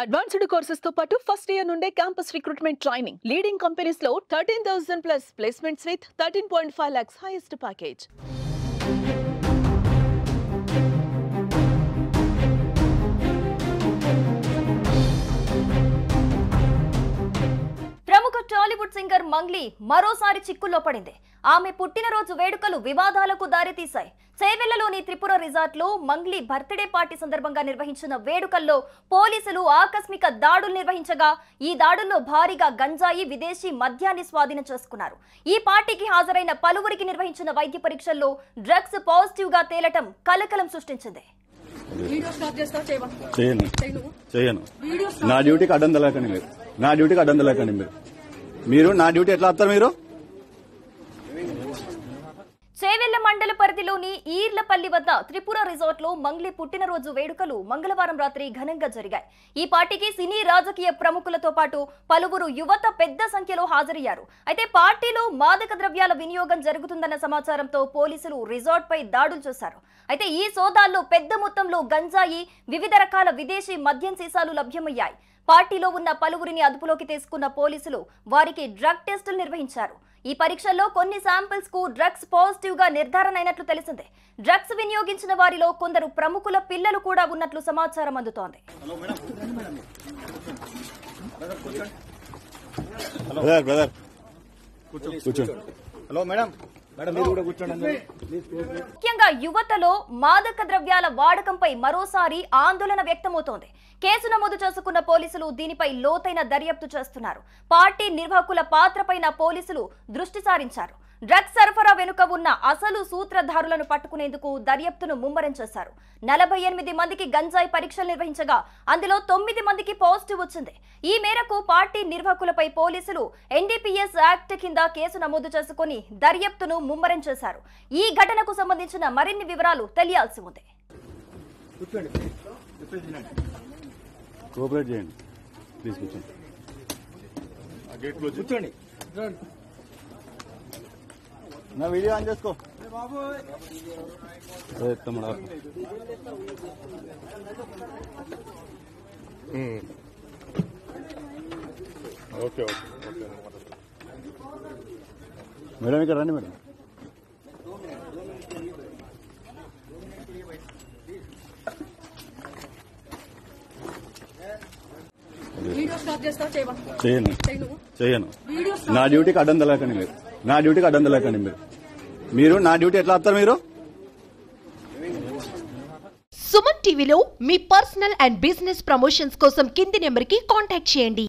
Advanced courses తో పాటు first year నుండే campus recruitment training leading companies లో 13,000 plus placements with 13.5 lakhs highest package. ప్రముఖ టాలీవుడ్ సింగర్ మంగ్లీ మరోసారి చిక్కుల్లో పడింది. ఆమె పుట్టినరోజు వేడుకలు వివాదాలకు దారితీశాయి. చేవెళ్లలోని త్రిపుర రిసార్ట్ లో మంగ్లీ బర్త్డే పార్టీ సందర్భంగా నిర్వహించిన వేడుకల్లో పోలీసులు ఆకస్మిక దాడులు నిర్వహించగా ఈ దాడుల్లో భారీగా గంజాయి, విదేశీ మద్యాన్ని స్వాధీనం చేసుకున్నారు. ఈ పార్టీకి హాజరైన పలువురికి నిర్వహించిన వైద్య పరీక్షల్లో డ్రగ్స్ పాజిటివ్ గా తేలటం కలకలం సృష్టించింది. నా డ్యూటీకి అడ్డం తెలకండి మీరు నా డ్యూటీ ఎట్లా వస్తారు మీరు? చేవెళ్ల మండల పరిధిలోని ఈర్లపల్లి వద్ద త్రిపుర రిసార్ట్ లో మంగ్లీ పుట్టినరోజు వేడుకలు మంగళవారం రాత్రి ఘనంగా జరిగాయి. ఈ పార్టీకి సినీ రాజకీయ ప్రముఖులతో పాటు పలువురు యువత పెద్ద సంఖ్యలో హాజరయ్యారు. అయితే పార్టీలో మాదక ద్రవ్యాల వినియోగం జరుగుతుందన్న సమాచారంతో పోలీసులు రిసార్ట్ పై దాడులు చేశారు. అయితే ఈ సోదాల్లో పెద్ద మొత్తంలో గంజాయి, వివిధ రకాల విదేశీ మద్యం సీసాలు లభ్యమయ్యాయి. పార్టీలో ఉన్న పలువురిని అదుపులోకి తీసుకున్న పోలీసులు వారికి డ్రగ్ టెస్టులు నిర్వహించారు. ఈ పరీక్షల్లో కొన్ని శాంపిల్స్ కు డ్రగ్స్ పాజిటివ్ గా నిర్ధారణ అయినట్లు తెలిసిందే. డ్రగ్స్ వినియోగించిన వారిలో కొందరు ప్రముఖుల పిల్లలు కూడా ఉన్నట్లు సమాచారం అందుతోంది. ముఖ్యంగా యువతలో మాదక ద్రవ్యాల వాడకంపై మరోసారి ఆందోళన వ్యక్తమవుతోంది. కేసు నమోదు చేసుకున్న పోలీసులు దీనిపై లోతైన దర్యాప్తు చేస్తున్నారు. పార్టీ నిర్వాహకుల పాత్రపైన పోలీసులు దృష్టి సారించారు. డ్రగ్స్ సరఫరా వెనుక ఉన్న అసలు సూత్రధారులను పట్టుకునేందుకు దర్యాప్తును ముమ్మరం చేశారు. 48 మందికి గంజాయి పరీక్షలు నిర్వహించగా అందులో 9 మందికి పాజిటివ్ వచ్చింది. ఈ మేరకు పార్టీ నిర్వాహకులపై పోలీసులు NDPS యాక్ట్ కింద కేసు నమోదు చేసుకుని దర్యాప్తును ముమ్మరం చేశారు. ఈ ఘటనకు సంబంధించిన మరిన్ని వివరాలు తెలియాల్సి ఉంది. నా వీడియో ఆన్ చేసుకో. మేడం ఇక్కడ రండి మేడం. చేయను. నా డ్యూటీకి అడ్డం తెలకండి మీరు నా డ్యూటీ ఎట్లా వస్తారు మీరు? సుమన్ టీవీలో మీ పర్సనల్ అండ్ బిజినెస్ ప్రమోషన్స్ కోసం కింది నెంబర్కి కాంటాక్ట్ చేయండి.